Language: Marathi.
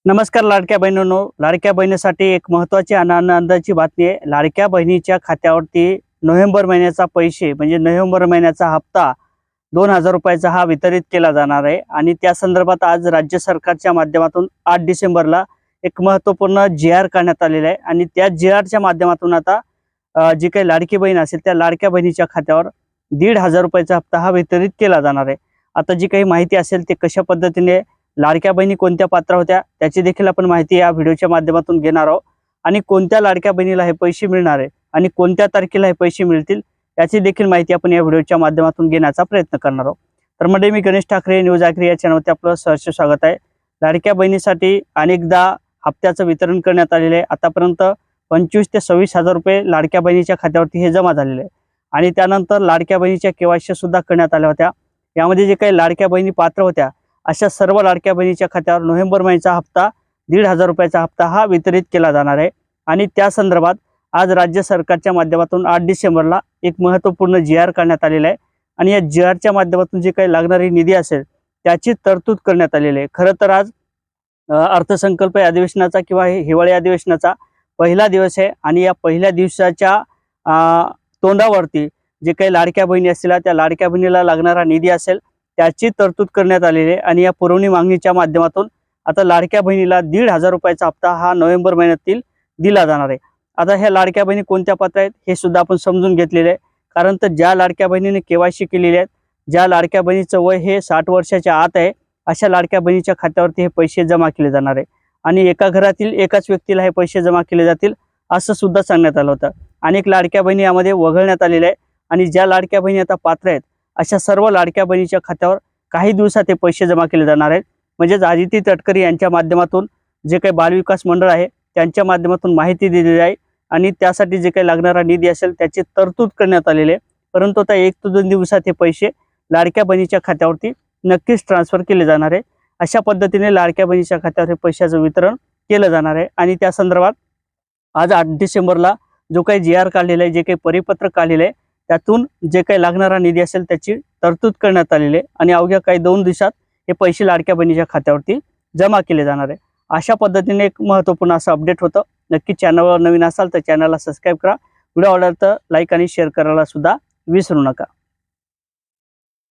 नमस्कार लाडक्या बहिणींनो, लाडक्या बहिणीसाठी एक महत्त्वाची आनंदाची बातमी आहे। लाडक्या बहिणीच्या खात्यावरती नोव्हेंबर महिन्याचा पैसे म्हणजे नोव्हेंबर महिन्याचा हप्ता 2000 रुपयाचा हा वितरित केला जाणार आहे। आणि त्या संदर्भात आज राज्य सरकारच्या माध्यमातून 8 डिसेंबरला एक महत्त्वपूर्ण जी.आर. काढण्यात आलेला आहे। आणि त्या जी.आर.च्या माध्यमातून आता जी काही लाडकी बहीण असेल त्या लाडक्या बहिणीच्या खात्यावर 1500 रुपयाचा हप्ता हा वितरित केला जाणार आहे। आता जी काही माहिती असेल ते कशा पद्धतीने लाडक्या बहिणी कोणत्या पात्र होत्या त्याची देखील आपण माहिती या व्हिडिओच्या माध्यमातून घेणार आहोत। आणि कोणत्या लाडक्या बहिणीला हे पैसे मिळणार आहे आणि कोणत्या तारखेला हे पैसे मिळतील याची देखील माहिती आपण या व्हिडिओच्या माध्यमातून घेण्याचा प्रयत्न करणार आहोत। तर मंडळी, मी गणेश ठाकरे, न्यूज आखरी या चॅनलवरती आपलं सहर्ष स्वागत आहे। लाडक्या बहिणीसाठी अनेकदा हप्त्याचं वितरण करण्यात आलेलं आहे। आतापर्यंत 25 ते 26,000 रुपये लाडक्या बहिणीच्या खात्यावरती हे जमा झालेले आहे। आणि त्यानंतर लाडक्या बहिणीच्या केवायसी सुद्धा करण्यात आल्या होत्या। यामध्ये जे काही लाडक्या बहिणी पात्र होत्या अशा सर्व लाडक्या बहिणीच्या खात्यावर नोव्हेंबर महिन्याचा हप्ता 1500 रुपयाचा हप्ता हा वितरित केला जाणार आहे। आणि त्या संदर्भात आज राज्य सरकारच्या माध्यमातून 8 डिसेंबरला एक महत्त्वपूर्ण जी.आर. काढण्यात आलेला आहे। आणि या जी.आर.च्या माध्यमातून जे काही लागणारी निधी असेल त्याची तरतूद करण्यात आलेली आहे। खरं तर आज अर्थसंकल्प अधिवेशनाचा किंवा हिवाळी अधिवेशनाचा पहिला दिवस आहे। आणि या पहिल्या दिवसाच्या तोंडावरती जे काही लाडक्या बहिणी असतील त्या लाडक्या बहिणीला लागणारा निधी असेल त्याची तरतूद करण्यात आलेली आहे। आणि या पुरवणी मागणीच्या माध्यमातून आता लाडक्या बहिणीला 1500 रुपयाचा हप्ता हा नोव्हेंबर महिन्यातील दिला जाणार आहे। आता ह्या लाडक्या बहिणी कोणत्या पात्र आहेत हे सुद्धा आपण समजून घेतलेले आहे। कारण तर ज्या लाडक्या बहिणीने केवायसी केलेली आहेत, ज्या लाडक्या बहिणीचं वय हे 60 वर्षाच्या आत आहे, अशा लाडक्या बहिणीच्या खात्यावरती हे पैसे जमा केले जाणार आहे। आणि एका घरातील एकाच व्यक्तीला हे पैसे जमा केले जातील असं सुद्धा सांगण्यात आलं होतं। अनेक लाडक्या बहिणी यामध्ये वगळण्यात आलेल्या आहे। आणि ज्या लाडक्या बहिणी आता पात्र आहेत अशा सर्व लाडक्या बहिणीच्या खात्यावर काही दिवसात हे पैसे जमा केले जाणार आहेत। म्हणजेच आदिती तटकरे यांच्या माध्यमातून जे काही बालविकास मंडळ आहे त्यांच्या माध्यमातून माहिती दिली जाईल। आणि त्यासाठी जे काही लागणारा निधी असेल त्याची तरतूद करण्यात आलेली आहे। परंतु आता 1 ते 2 दिवसात हे पैसे लाडक्या बहिणीच्या खात्यावरती नक्कीच ट्रान्सफर केले जाणार आहे। अशा पद्धतीने लाडक्या बहिणीच्या खात्यावर हे पैशाचं वितरण केलं जाणार आहे। आणि त्या संदर्भात आज 8 डिसेंबरला जो काही जी.आर. काढलेला आहे, जे काही परिपत्रक काढलेलं आहे त्यातून जे काही लागणारा निधी असेल त्याची तरतूद करण्यात आलेली आहे। आणि अवघ्या काही 2 दिवसात हे पैसे लाडक्या बहिणीच्या खात्यावरती जमा केले जाणार आहे। अशा पद्धतीने एक महत्त्वपूर्ण असं अपडेट होतं। नक्की चॅनलवर नवीन असाल तर चॅनलला सबस्क्राईब करा। व्हिडिओ आवडला तर लाईक आणि शेअर करायला सुद्धा विसरू नका।